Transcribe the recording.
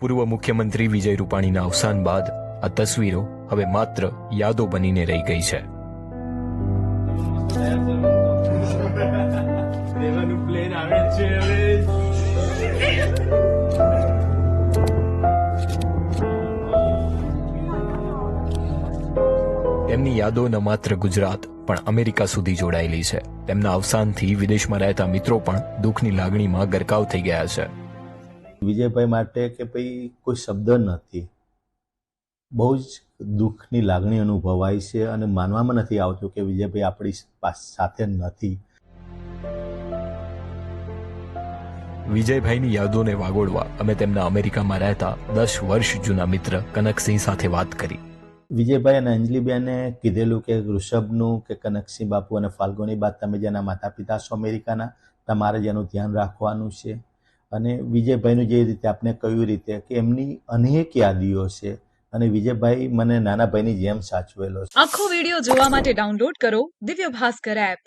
પૂર્વ મુખ્યમંત્રી વિજય રૂપાણીના અવસાન બાદ આ તસવીરો હવે માત્ર યાદો બનીને રહી ગઈ છે. તેમની યાદો ન માત્ર ગુજરાત પણ અમેરિકા સુધી જોડાયેલી છે. તેમના અવસાનથી વિદેશમાં રહેતા મિત્રો પણ દુઃખની લાગણીમાં ગરકાવ થઈ ગયા છે. વિજયભાઈ માટે કે ભાઈ કોઈ શબ્દ નથી. બહુ જ દુઃખની લાગણી અનુભવાય છે અને માનવામાં નથી આવતું કે વિજયભાઈ આપણી સાથે નથી. વિજયભાઈની યાદોને વાગોળવા અમે તેમના અમેરિકામાં રહેતા 10 વર્ષ જૂના મિત્ર કનકસિંહ સાથે વાત કરી. વિજયભાઈ અને અંજલિબેને કીધેલું કે ઋષભનું કે કનકસિંહ બાપુ અને ફાલ્ગુની બા, તમે જેના માતા પિતા છો અમેરિકાના, તમારે જેનું ધ્યાન રાખવાનું છે. અને વિજયભાઈનું જે રીતે આપણે કહ્યું રીતે કે એમની અનેક યાદીઓ છે અને વિજયભાઈ મને નાના ભાઈની જેમ સાચવેલો છે. આખો વિડીયો જોવા માટે ડાઉનલોડ કરો દિવ્ય ભાસ્કર એપ.